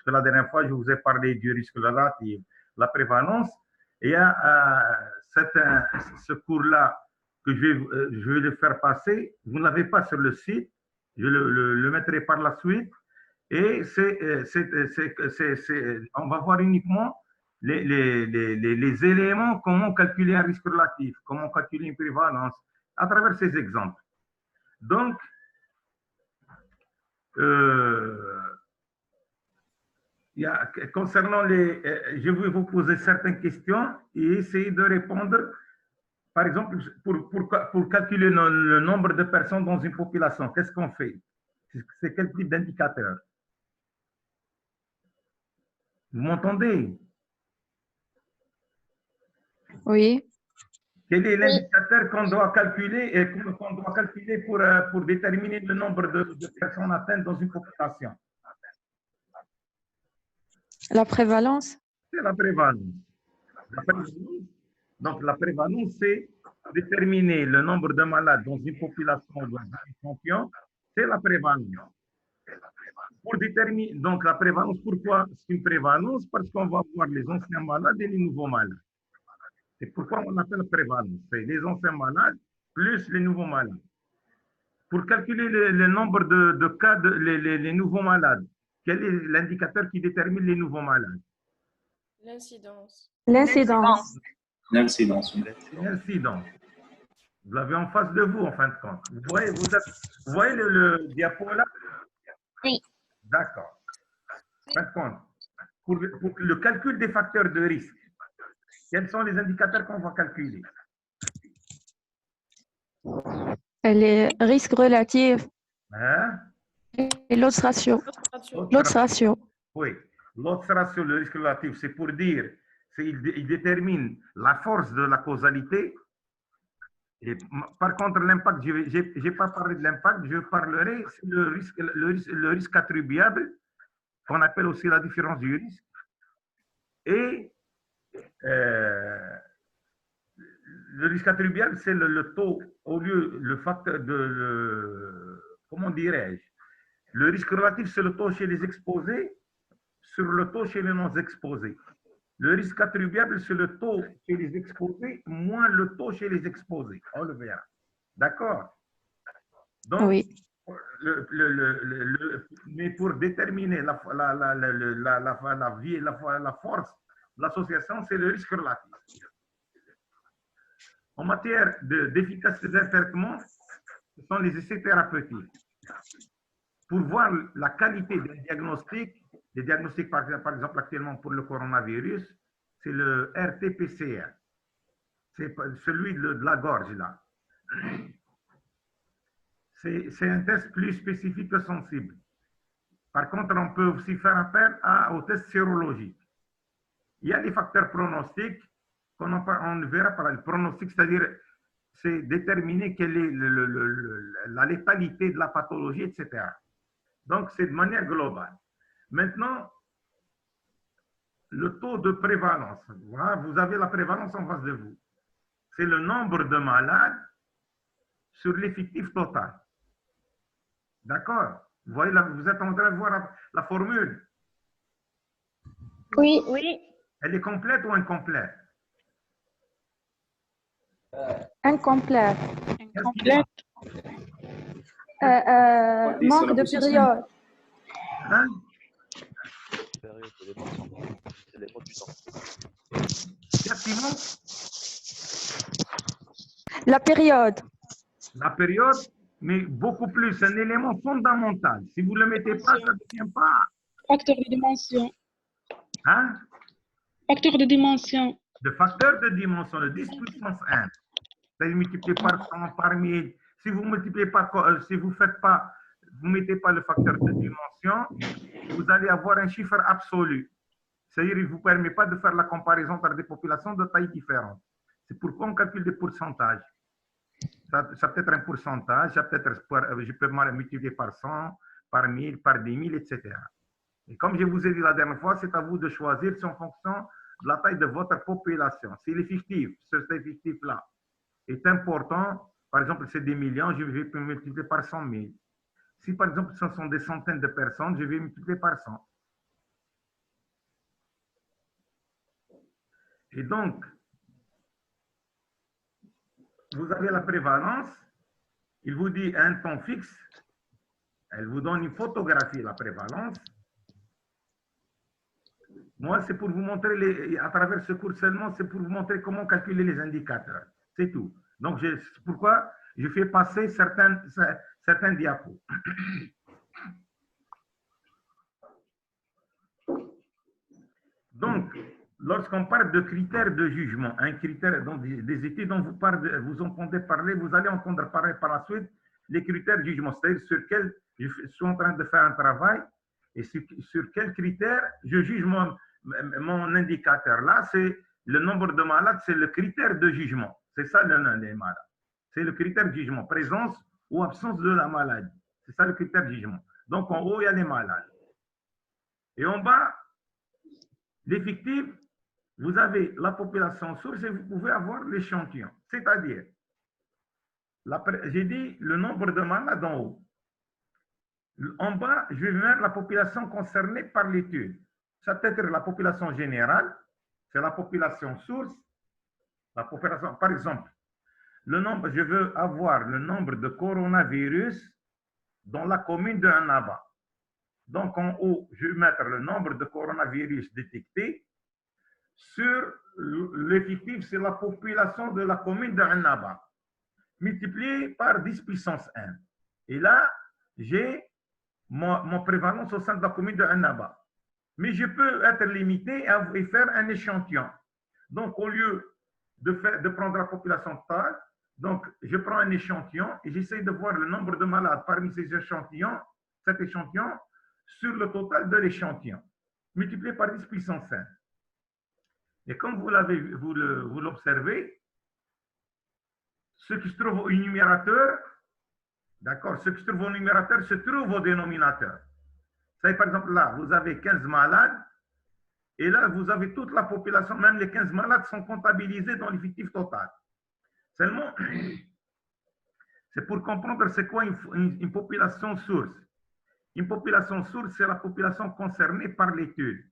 que la dernière fois, je vous ai parlé du risque relatif, la prévalence. Et il y a ce cours-là que je vais le faire passer. Vous ne l'avez pas sur le site. Je le mettrai par la suite. Et on va voir uniquement les éléments, comment calculer un risque relatif, comment calculer une prévalence, à travers ces exemples. Donc, concernant je vais vous poser certaines questions et essayer de répondre. Par exemple, pour calculer le nombre de personnes dans une population, qu'est-ce qu'on fait? C'est quel type d'indicateur? Vous m'entendez? Oui. Quel est l'indicateur qu'on doit calculer et qu'on doit calculer pour déterminer le nombre de personnes atteintes dans une population? La prévalence? C'est la prévalence. Donc, la prévalence, c'est déterminer le nombre de malades dans une population ou dans un échantillon. C'est la prévalence. Pour déterminer, donc, la prévalence, pourquoi c'est une prévalence? Parce qu'on va voir les anciens malades et les nouveaux malades. C'est pourquoi on appelle prévalence. C'est les anciens malades plus les nouveaux malades. Pour calculer le nombre de cas, les nouveaux malades, quel est l'indicateur qui détermine les nouveaux malades? L'incidence. L'incidence. L'incidence. L'incidence. Vous l'avez en face de vous, en fin de compte. Vous voyez le diapo là? Oui. D'accord. En fin de compte, pour le calcul des facteurs de risque, quels sont les indicateurs qu'on va calculer? Les risques relatifs Hein? et l'autre ratio. L'autre ratio. Oui. L'autre ratio, le risque relatif, c'est pour dire, il détermine la force de la causalité. Et par contre, l'impact, je n'ai pas parlé de l'impact, je parlerai le risque attribuable, qu'on appelle aussi la différence du risque. Et le risque attribuable, c'est le taux, au lieu, le facteur comment dirais-je? Le risque relatif, c'est le taux chez les exposés sur le taux chez les non-exposés. Le risque attribuable, c'est le taux chez les exposés moins le taux chez les exposés. On le verra. D'accord? Donc, oui. Mais pour déterminer la force de l'association, c'est le risque relatif. En matière d'efficacité des traitements, ce sont les essais thérapeutiques. Pour voir la qualité des diagnostics, par exemple actuellement pour le coronavirus, c'est le RT-PCR. C'est celui de la gorge là. C'est un test plus spécifique que sensible. Par contre, on peut aussi faire appel au test sérologique. Il y a les facteurs pronostiques on verra par le pronostic, c'est-à-dire c'est déterminer quelle est la létalité de la pathologie, etc. Donc, c'est de manière globale. Maintenant, le taux de prévalence. Voilà, vous avez la prévalence en face de vous. C'est le nombre de malades sur l'effectif total. D'accord? Vous voyez, là, vous êtes en train de voir la formule. Oui. Oui. Elle est complète ou incomplète? Incomplète. Complète. Manque de période. Hein? La période. La période, mais beaucoup plus, un élément fondamental. Si vous ne le mettez pas, ça ne devient pas. Facteur de dimension. Hein? Facteur de dimension. Le facteur de dimension, le 10 puissance 1. C'est-à-dire multiplié par 100, par 1000. Si vous multipliez pas, si vous faites pas, vous mettez pas le facteur de dimension, vous allez avoir un chiffre absolu. C'est-à-dire, il ne vous permet pas de faire la comparaison entre des populations de tailles différentes. C'est pourquoi on calcule des pourcentages. Ça peut être un pourcentage, je peux multiplier par 100, par 1000, par 10 000, etc. Et comme je vous ai dit la dernière fois, c'est à vous de choisir en fonction de la taille de votre population. Si l'effectif, cet effectif-là, est important, par exemple, c'est des millions, je vais multiplier par 100 000. Si, par exemple, ce sont des centaines de personnes, je vais multiplier par 100. Et donc, vous avez la prévalence. Il vous dit un temps fixe. Elle vous donne une photographie de la prévalence. Moi, c'est pour vous montrer, à travers ce cours seulement, c'est pour vous montrer comment calculer les indicateurs. C'est tout. Donc, c'est pourquoi je fais passer certains diapos. Donc, lorsqu'on parle de critères de jugement, un critère, donc des études dont vous entendez parler, vous allez entendre parler par la suite, les critères de jugement, c'est-à-dire sur quels je suis en train de faire un travail et sur quels critères je juge mon indicateur. Là, c'est le nombre de malades, c'est le critère de jugement. C'est ça les malades. C'est le critère de jugement, présence ou absence de la maladie. C'est ça le critère de jugement. Donc, en haut, il y a les malades. Et en bas, l'effectif, vous avez la population source et vous pouvez avoir l'échantillon. C'est-à-dire, j'ai dit le nombre de malades en haut. En bas, je vais mettre la population concernée par l'étude. Ça peut être la population générale, c'est la population source, la population, par exemple, je veux avoir le nombre de coronavirus dans la commune de Annaba. Donc, en haut, je vais mettre le nombre de coronavirus détectés. Sur l'effectif, c'est la population de la commune de Annaba, multiplié par 10 puissance 1. Et là, j'ai mon prévalence au sein de la commune de Annaba. Mais je peux être limité et faire un échantillon. Donc, au lieu de prendre la population totale, donc je prends un échantillon et j'essaie de voir le nombre de malades parmi cet échantillon, sur le total de l'échantillon, multiplié par 10 puissance 5. Et comme vous l'observez, ce qui se trouve au numérateur, d'accord, ce qui se trouve au numérateur se trouve au dénominateur. Ça, par exemple, là, vous avez 15 malades, et là, vous avez toute la population, même les 15 malades sont comptabilisés dans l'effectif total. Seulement, c'est pour comprendre c'est quoi une population source. Une population source, c'est la population concernée par l'étude.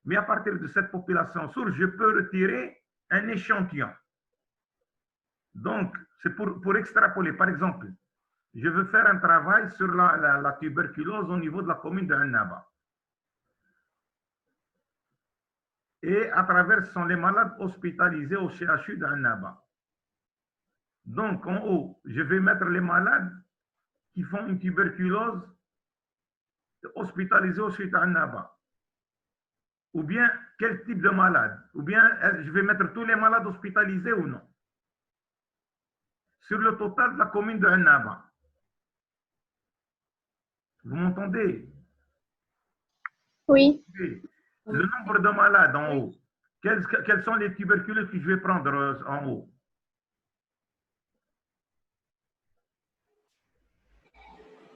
Mais à partir de cette population source, je peux retirer un échantillon. Donc, c'est pour extrapoler. Par exemple, je veux faire un travail sur la tuberculose au niveau de la commune de Annaba. Et à travers, ce sont les malades hospitalisés au CHU de Annaba. Donc, en haut, je vais mettre les malades qui font une tuberculose hospitalisés au CHU de Annaba. Ou bien, quel type de malade? Ou bien, je vais mettre tous les malades hospitalisés ou non? Sur le total de la commune de Annaba. Vous m'entendez? Oui. Le nombre de malades en haut. Quels sont les tuberculeux que je vais prendre en haut?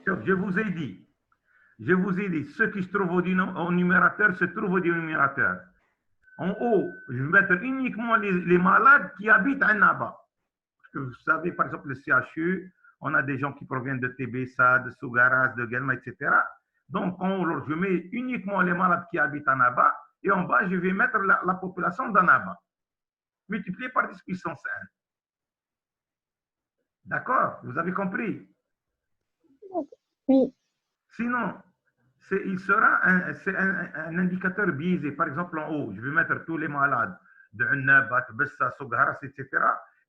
Je vous ai dit, ceux qui se trouvent au numérateur se trouvent au dénominateur. En haut, je vais mettre uniquement les malades qui habitent à Annaba. Parce que vous savez, par exemple, le CHU, on a des gens qui proviennent de Tébessa, de Sougaras, de Guelma, etc. Donc, en haut, je mets uniquement les malades qui habitent à Annaba. Et en bas, je vais mettre la population d'Annaba, multipliée par 10 puissance 1. D'accord? Vous avez compris? Oui. Sinon, il sera un indicateur biaisé. Par exemple, en haut, je vais mettre tous les malades de Annaba, Bessa, Sougaras, etc.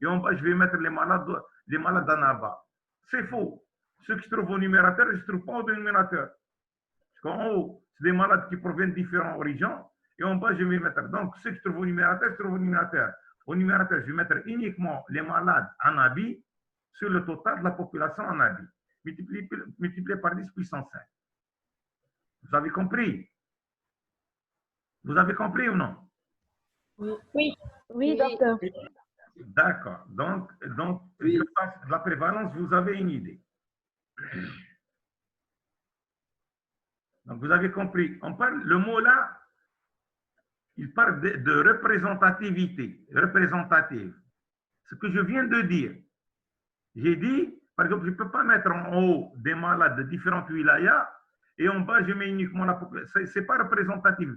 Et en bas, je vais mettre les malades d'Annaba. C'est faux. Ceux qui se trouvent au numérateur, ils ne se trouvent pas au dénominateur. Parce qu'en haut, c'est des malades qui proviennent de différentes origines. Et en bas, je vais mettre. Donc, ceux qui se trouvent au numérateur, se trouvent au numérateur. Au numérateur, je vais mettre uniquement les malades en habit sur le total de la population en habit, multiplié par 10 puissance 5. Vous avez compris? Vous avez compris ou non? Oui. Oui, docteur. D'accord. Donc je passe la prévalence, vous avez une idée. Donc, vous avez compris. Le mot là, il parle de représentativité, représentative. Ce que je viens de dire. J'ai dit, par exemple, je ne peux pas mettre en haut des malades de différentes wilayas et en bas, je mets uniquement la population. Ce n'est pas représentatif.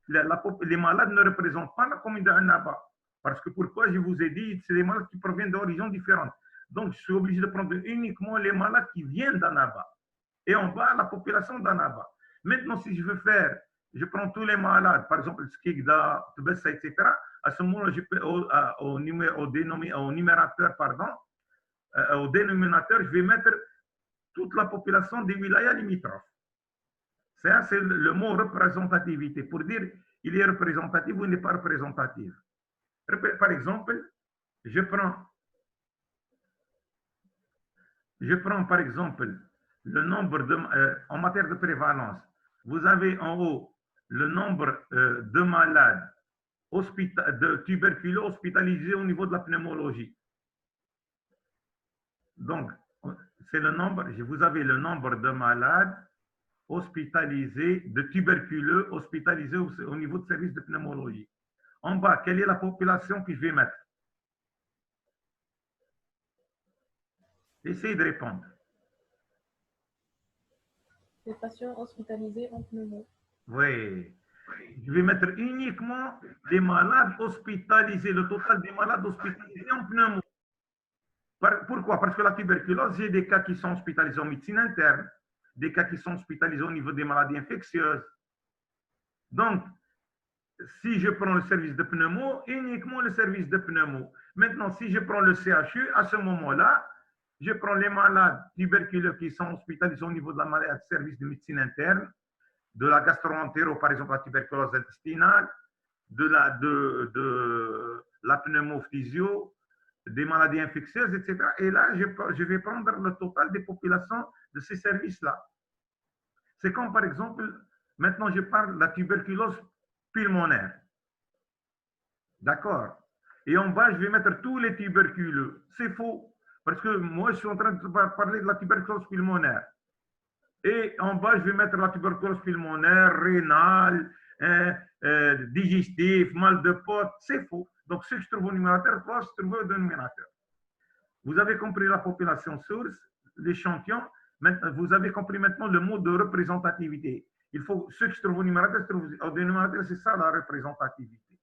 les malades ne représentent pas la commune d'Annaba. Parce que pourquoi je vous ai dit, c'est des malades qui proviennent d'horizons différentes. Donc, je suis obligé de prendre uniquement les malades qui viennent d'Annaba. Et on va à la population d'Annaba. Maintenant, si je veux faire, je prends tous les malades, par exemple, Skigda, Tbessa, etc. À ce moment-là, je peux au numérateur, pardon, au dénominateur, je vais mettre toute la population des wilayas limitrophes. Ça, c'est le mot représentativité, pour dire il est représentatif ou il n'est pas représentatif. Par exemple, je prends par exemple le nombre en matière de prévalence. Vous avez en haut le nombre de malades de tuberculeux hospitalisés au niveau de la pneumologie. Donc, c'est le nombre, vous avez le nombre de malades hospitalisés, de tuberculeux hospitalisés au niveau de service de pneumologie. En bas, quelle est la population que je vais mettre? Essayez de répondre. Les patients hospitalisés en pneumo. Oui. Je vais mettre uniquement les malades hospitalisés, le total des malades hospitalisés en pneumo. Pourquoi? Parce que la tuberculose, j'ai des cas qui sont hospitalisés en médecine interne, des cas qui sont hospitalisés au niveau des maladies infectieuses. Donc, si je prends le service de pneumo, uniquement le service de pneumo. Maintenant, si je prends le CHU, à ce moment-là, je prends les malades tuberculeux qui sont hospitalisés au niveau de la service de médecine interne, de la gastro-entérite, par exemple la tuberculose intestinale, de la pneumophysio, des maladies infectieuses, etc. Et là, je vais prendre le total des populations de ces services-là. C'est comme, par exemple, maintenant je parle de la tuberculose pulmonaire. D'accord? Et en bas, je vais mettre tous les tuberculeux. C'est faux. Parce que moi, je suis en train de parler de la tuberculose pulmonaire. Et en bas, je vais mettre la tuberculose pulmonaire, rénale, digestif, mal de pote. C'est faux. Donc, ce que je trouve au numérateur doit se trouver au dénominateur. Vous avez compris la population source, l'échantillon. Vous avez compris maintenant le mot de représentativité. Il faut, ce que je trouve au numérateur, se trouve au dénominateur, c'est ça la représentativité.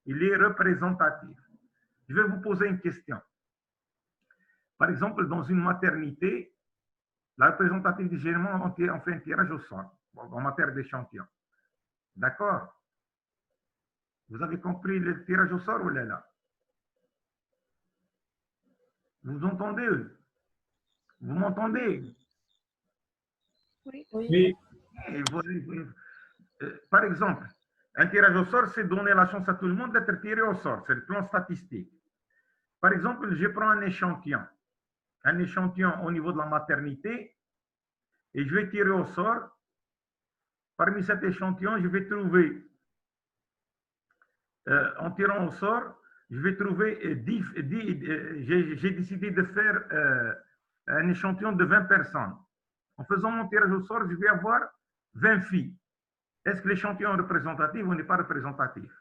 Il est représentatif. Je vais vous poser une question. Par exemple, dans une maternité, la représentativité, généralement, on fait un tirage au sort en matière d'échantillon. D'accord? Vous avez compris le tirage au sort ou là? Vous entendez? Vous m'entendez? Oui. Oui. Par exemple, un tirage au sort, c'est donner la chance à tout le monde d'être tiré au sort. C'est le plan statistique. Par exemple, je prends un échantillon au niveau de la maternité et je vais tirer au sort. Parmi cet échantillon, je vais trouver, en tirant au sort, je vais trouver j'ai décidé de faire un échantillon de 20 personnes. En faisant mon tirage au sort, je vais avoir 20 filles. Est-ce que l'échantillon est représentatif ou n'est pas représentatif?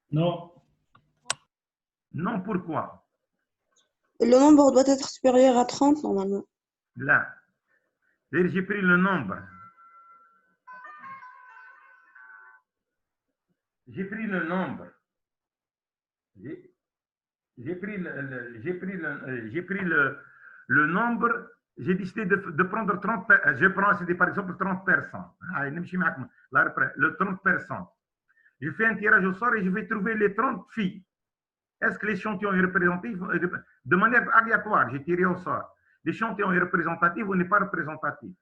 Non. Non, pourquoi? Le nombre doit être supérieur à 30 normalement. Là. J'ai pris le nombre. J'ai pris le nombre. J'ai pris le nombre. J'ai décidé de prendre 30. Je prends par exemple 30 personnes. Le 30 personnes. Je fais un tirage au sort et je vais trouver les 30 filles. Est-ce que l'échantillon est représentatif? De manière aléatoire, j'ai tiré au sort. L'échantillon est représentatif ou n'est pas représentatif?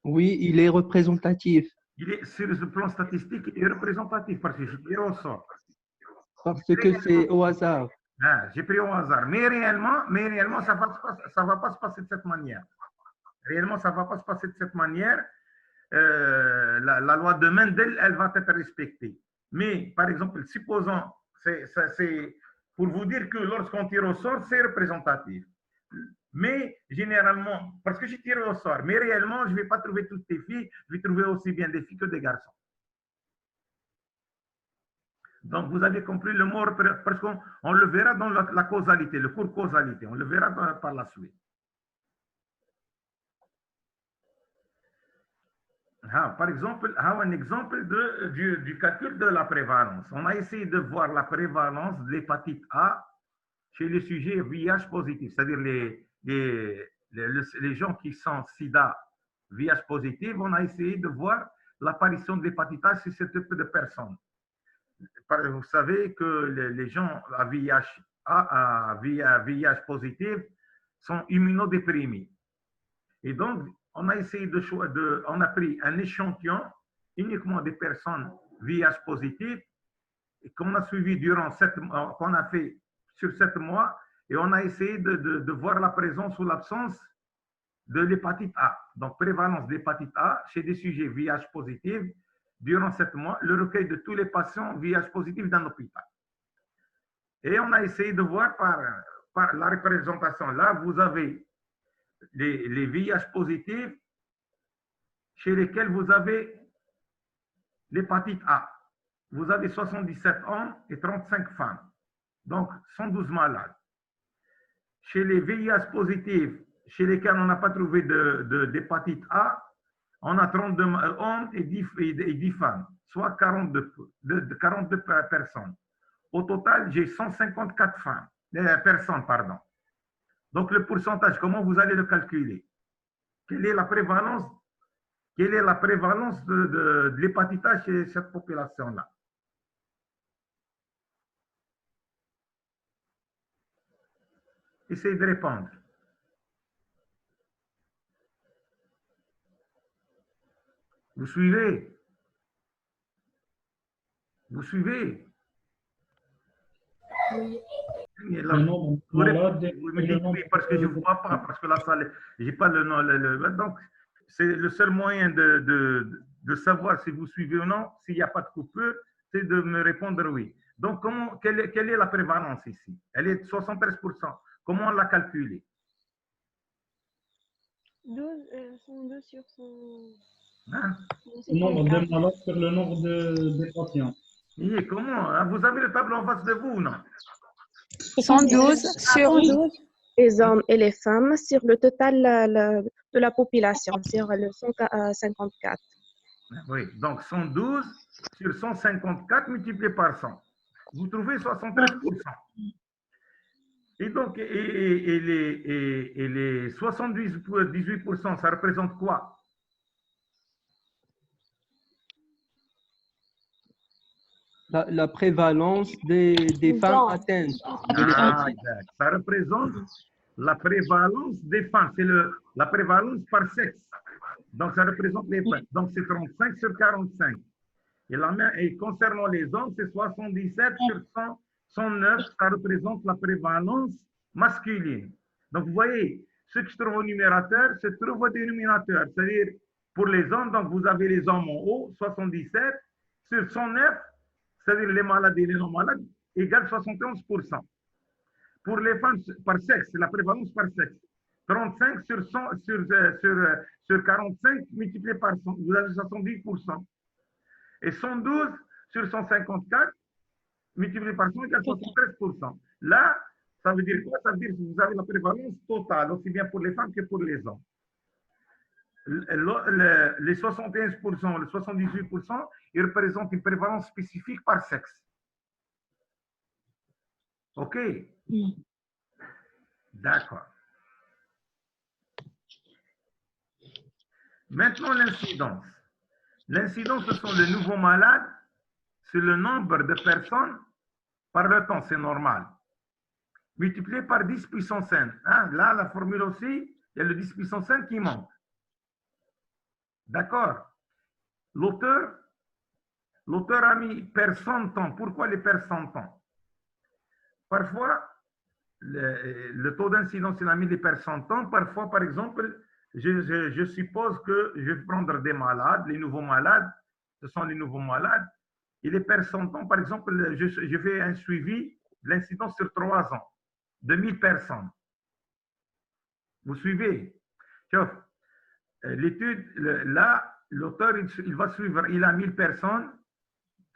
Oui, il est représentatif Il est, sur le plan statistique, il est représentatif parce que j'ai tiré au sort. parce que c'est au hasard. Ah, j'ai pris au hasard. Mais réellement ça ne va pas se passer de cette manière. Réellement, ça ne va pas se passer de cette manière. La loi de Mendel, elle va être respectée. Mais, par exemple, supposons, c'est pour vous dire que lorsqu'on tire au sort, c'est représentatif. Mais généralement, parce que j'ai tiré au sort, mais réellement, je ne vais pas trouver toutes les filles, je vais trouver aussi bien des filles que des garçons. Donc, vous avez compris le mot, parce qu'on le verra dans la causalité, le cours causalité. On le verra par la suite. Par exemple, un exemple du calcul de la prévalence. On a essayé de voir la prévalence de l'hépatite A chez les sujets VIH positifs, c'est-à-dire les gens qui sont SIDA VIH positif. On a essayé de voir l'apparition de l'hépatite A chez ce type de personnes. Vous savez que les gens à VIH positif sont immunodéprimés. Et donc, on a essayé on a pris un échantillon uniquement des personnes VIH positives et qu'on a suivi durant qu'on a fait sur 7 mois, et on a essayé de voir la présence ou l'absence de l'hépatite A. Donc, prévalence d'hépatite A chez des sujets VIH positifs durant 7 mois, le recueil de tous les patients VIH positifs d'un hôpital. Et on a essayé de voir par la représentation. Là, vous avez les VIH positifs chez lesquels vous avez l'hépatite A. Vous avez 77 hommes et 35 femmes. Donc, 112 malades. Chez les VIH positifs, chez lesquels on n'a pas trouvé d'hépatite A, on a 32 hommes et 10 femmes, soit 42 personnes. Au total, j'ai 154 personnes, pardon. Donc, le pourcentage, comment vous allez le calculer? Quelle est la prévalence de l'hépatite A chez cette population-là? Essayez de répondre. Vous suivez? Vous suivez? Oui. Là, vous me dites oui parce que je ne vois pas, parce que la salle, je n'ai pas le nom. Donc, c'est le seul moyen de savoir si vous suivez ou non, s'il n'y a pas de coupure, c'est de me répondre oui. Donc, quelle est la prévalence ici? Elle est de 73%. Comment on l'a calculée? 102 sur 100. Hein? Le nombre de malades sur le nombre de patients. Et comment? Vous avez le tableau en face de vous ou non? 112 sur 112 les hommes et les femmes sur le total de la population, sur le 154. Oui, donc 112 sur 154 multiplié par 100. Vous trouvez 73%. Et donc, et les 78%, ça représente quoi? La prévalence des femmes atteintes. Exact. Ça représente la prévalence des femmes. C'est la prévalence par sexe. Donc, ça représente les femmes. Donc, c'est 35 sur 45. Et concernant les hommes, c'est 77 sur 109. Ça représente la prévalence masculine. Donc, vous voyez, ce qui se trouve au numérateur se trouve au dénominateur. C'est-à-dire, pour les hommes, donc vous avez les hommes en haut, 77 sur 109, c'est-à-dire les malades et les non-malades, égale 71%. Pour les femmes par sexe, c'est la prévalence par sexe. 35 sur 45 multiplié par 100, vous avez 70%. Et 112 sur 154 multiplié par 100 égale 73%. Là, ça veut dire quoi? Ça veut dire que vous avez la prévalence totale, aussi bien pour les femmes que pour les hommes. Les 71%, les 78%, ils représentent une prévalence spécifique par sexe. OK? D'accord. Maintenant, l'incidence. L'incidence, ce sont les nouveaux malades, c'est le nombre de personnes par le temps, c'est normal. Multiplié par 10 puissance 5. Hein? Là, la formule aussi, il y a le 10 puissance 5 qui manque. D'accord? L'auteur a mis per 100 ans. Pourquoi les per 100 ans? Parfois, le taux d'incidence, il a mis les per 100 ans. Parfois, par exemple, je suppose que je vais prendre des malades, les nouveaux malades, ce sont les nouveaux malades. Et les per 100 ans, par exemple, je fais un suivi de l'incidence sur 3 ans, de 1000 personnes. Vous suivez? L'étude, là, l'auteur, il va suivre, il a 1000 personnes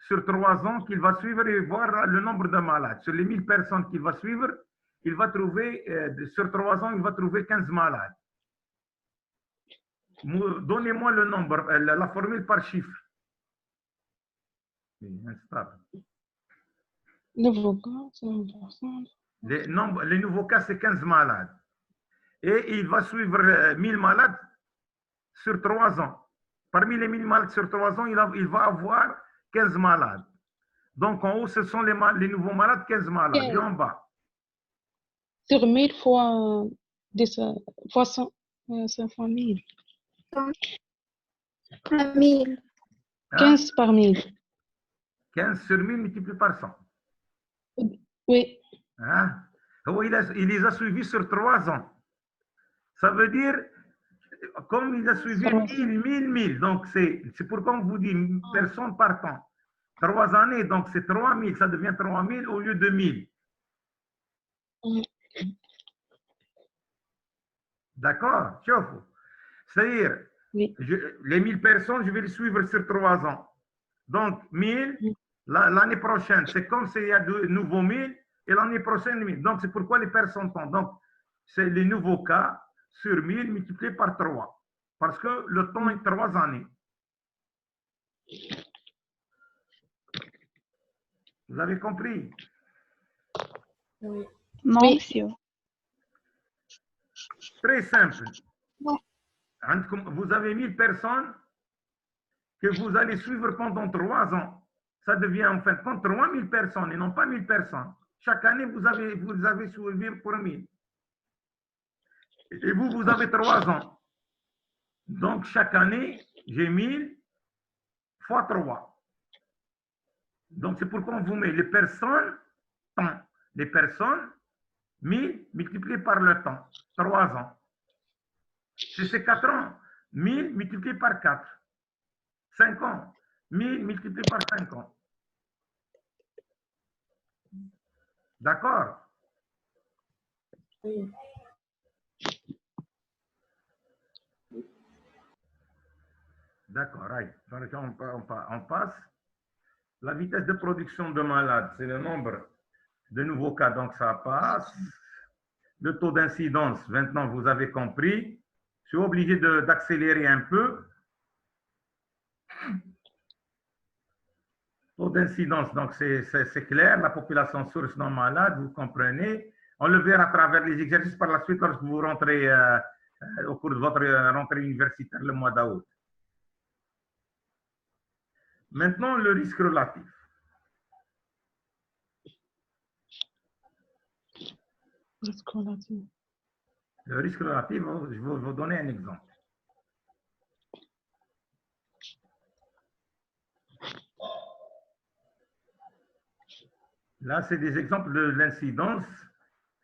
sur 3 ans qu'il va suivre et voir le nombre de malades. Sur les 1000 personnes qu'il va suivre, il va trouver, sur 3 ans, il va trouver 15 malades. Donnez-moi le nombre, la formule par chiffre. Instable. Nouveau cas, 100%. Les nouveaux cas, c'est 15 malades. Et il va suivre 1000 malades sur 3 ans. Parmi les 1000 malades sur 3 ans, il va avoir 15 malades. Donc, en haut, ce sont les nouveaux malades, 15 malades. Et en bas. Sur 1000 fois 100, 500 000. 1000. 15 par 1000. 15 sur 1000 multiplié par 100. Oui. Hein? Il les a suivis sur 3 ans. Ça veut dire, comme il a suivi 1000, donc c'est pourquoi on vous dit personne par temps. 3 années, donc c'est 3000, ça devient 3000 au lieu de 1000. D'accord? C'est-à-dire, oui. Les 1000 personnes, je vais les suivre sur 3 ans. Donc, 1000, l'année prochaine, c'est comme s'il y a de nouveaux 1000, et l'année prochaine, 1000. Donc, c'est pourquoi les personnes tombent. Donc, c'est les nouveaux cas sur 1000 multiplié par 3. Parce que le temps est 3 années. Vous avez compris? Oui. Non, Oui. monsieur. Très simple. Vous avez 1000 personnes que vous allez suivre pendant 3 ans. Ça devient en fin de compte 3000 personnes et non pas 1000 personnes. Chaque année, vous avez suivi pour 1000. Et vous avez 3 ans. Donc, chaque année, j'ai 1000 fois 3. Donc, c'est pourquoi on vous met les personnes, temps. Les personnes, 1000 multiplié par le temps, 3 ans. Si c'est 4 ans, 1000 multiplié par 4. 5 ans, 1000 multiplié par 5 ans. D'accord? Oui. D'accord, right. On passe. La vitesse de production de malades, c'est le nombre de nouveaux cas, donc ça passe. Le taux d'incidence, maintenant vous avez compris. Je suis obligé d'accélérer un peu. Taux d'incidence, donc c'est clair, la population source non malade, vous comprenez. On le verra à travers les exercices par la suite lorsque vous rentrez au cours de votre rentrée universitaire le mois d'août. Maintenant, le risque relatif. Le risque relatif, je vais vous donner un exemple. Là, c'est des exemples de l'incidence.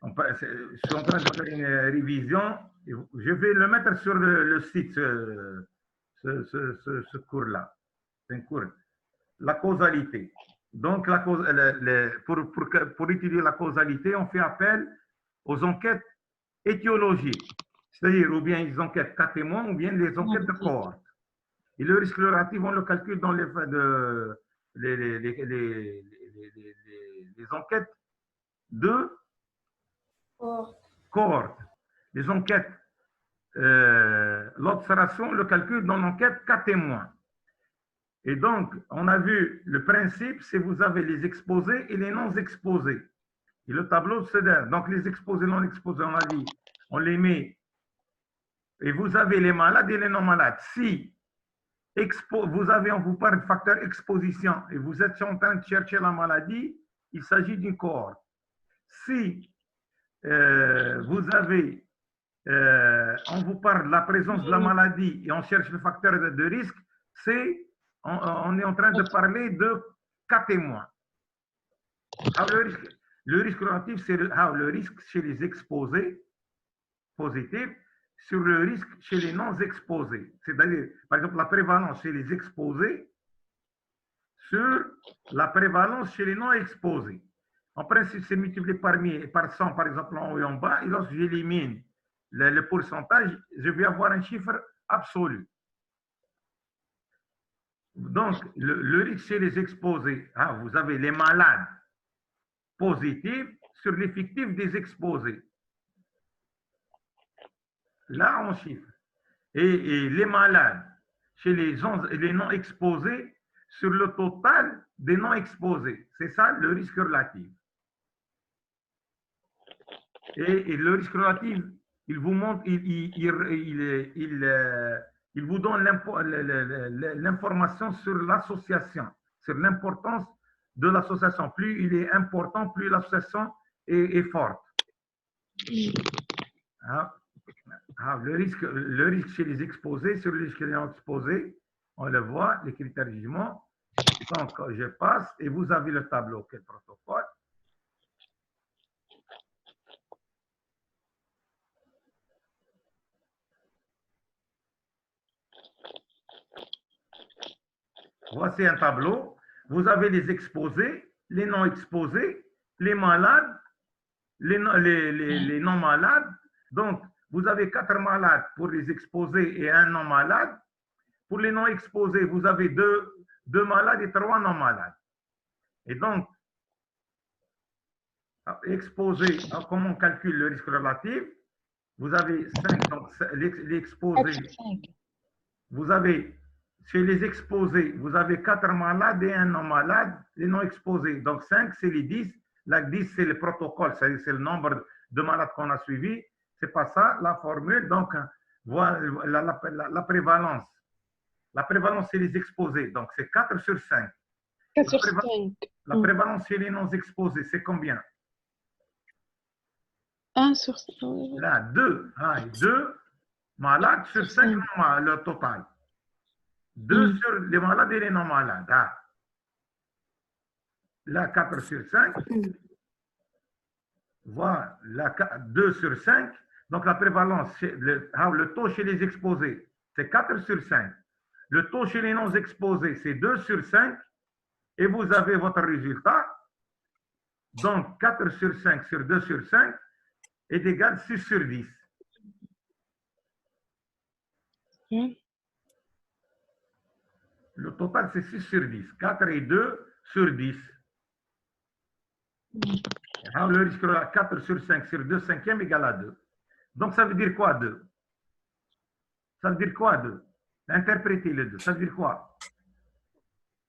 Je suis en train de faire une révision. Je vais le mettre sur le site, ce cours-là. C'est un cours. La causalité. Donc, pour étudier la causalité, on fait appel aux enquêtes étiologiques, c'est-à-dire ou bien les enquêtes cas témoins ou bien les enquêtes de cohorte. Et le risque relatif, on le calcule dans les enquêtes de cohorte. Les enquêtes, l'observation, le calcul dans l'enquête cas témoins. Et donc, on a vu le principe, c'est vous avez les exposés et les non exposés. Et le tableau, c'est donc les exposés, non exposés, on a dit, on les met. Et vous avez les malades et les non malades. Si on vous parle de facteur exposition et vous êtes en train de chercher la maladie, il s'agit d'une cohorte. Si vous avez, on vous parle de la présence de la maladie et on cherche le facteur de risque, on est en train de parler de cas témoins. Le risque relatif, c'est le risque chez les exposés positifs sur le risque chez les non exposés. C'est-à-dire, par exemple, la prévalence chez les exposés sur la prévalence chez les non exposés. En principe, c'est multiplié par 100, par exemple, en haut et en bas. Et lorsque j'élimine le pourcentage, je vais avoir un chiffre absolu. Donc, le risque chez les exposés, vous avez les malades positifs sur l'effectif des exposés. Là, on chiffre. Et les malades chez les non exposés sur le total des non exposés. C'est ça le risque relatif. Et le risque relatif, il vous montre, il vous donne l'information sur l'association, sur l'importance de l'association. Plus il est important, plus l'association est forte. Le risque chez les exposés, sur les risques non exposés, on le voit, les critères de jugement. Donc, je passe et vous avez le tableau. Quel protocole? Voici un tableau. Vous avez les exposés, les non exposés, les malades, les non malades. Donc, vous avez 4 malades pour les exposés et un non malade. Pour les non exposés, vous avez 2 malades et 3 non malades. Et donc, exposé, comment on calcule le risque relatif? Vous avez 5, donc l'exposé. Vous avez, chez les exposés, vous avez 4 malades et un non malade, les non exposés. Donc 5, c'est les 10. La 10, c'est le protocole, c'est le nombre de malades qu'on a suivis. C'est pas ça, la formule. Donc, voilà la prévalence. La prévalence, c'est les exposés. Donc, c'est 4 sur 5. 4 sur 5. La prévalence chez les non exposés, c'est combien? 1 sur 5. Là, 2. 2 malades sur 5, le total. 2 sur les malades et les non malades. Là, 4 sur 5. Voilà, 2 sur 5. Donc, la prévalence, le taux chez les exposés, c'est 4 sur 5. Le taux chez les non exposés, c'est 2 sur 5. Et vous avez votre résultat. Donc, 4 sur 5 sur 2 sur 5 est égal à 6 sur 10. Le total, c'est 6 sur 10. 4 et 2 sur 10. Le risque de 4 sur 5 sur 2 cinquièmes égale à 2. Donc, ça veut dire quoi 2? Ça veut dire quoi 2? Interprétez le 2. Ça veut dire quoi?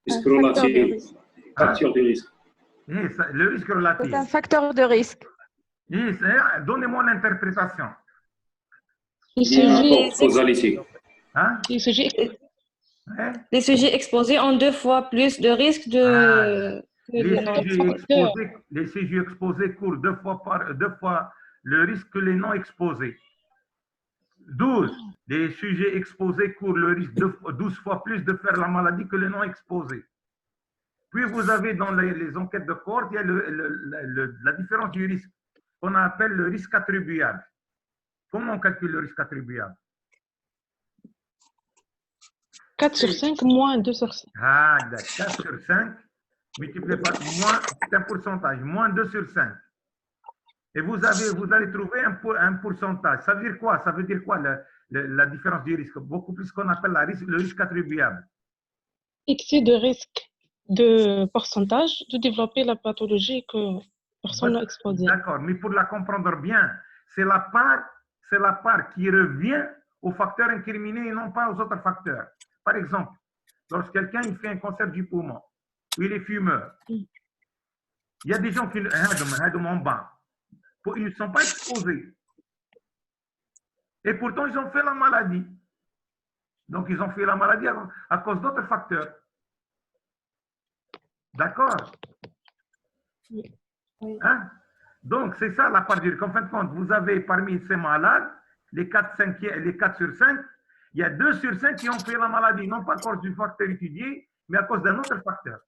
Risque relatif. Facteur de risque. Le risque relatif. C'est un facteur de risque. Donnez-moi l'interprétation. Causalité. Hein? Les sujets exposés ont 2 fois plus de risques de... Les sujets exposés courent 2 fois le risque que les non exposés. 12. Les sujets exposés courent le risque 12 fois plus de faire la maladie que les non exposés. Puis vous avez dans les enquêtes de cohorte, il y a la différence du risque qu'on appelle le risque attribuable. Comment on calcule le risque attribuable? 4 sur 5 moins 2 sur 5. 4 sur 5 multiplié par moins, c'est un pourcentage, moins 2 sur 5. Et vous allez trouver un pourcentage. Ça veut dire quoi? Ça veut dire quoi la différence du risque? Beaucoup plus qu'on appelle le risque attribuable. Excès de risque de pourcentage de développer la pathologie que personne n'a exposée. D'accord, mais pour la comprendre bien, c'est la part qui revient aux facteurs incriminés et non pas aux autres facteurs. Par exemple, lorsque quelqu'un fait un cancer du poumon, ou il est fumeur, il y a des gens qui en bas. Ils ne sont pas exposés. Et pourtant, ils ont fait la maladie. Donc, ils ont fait la maladie à cause d'autres facteurs. D'accord? Hein? Donc, c'est ça la part du risque. En fin de compte, vous avez parmi ces malades, les 4 sur 5, il y a 2 sur 5 qui ont fait la maladie, non pas à cause du facteur étudié, mais à cause d'un autre facteur.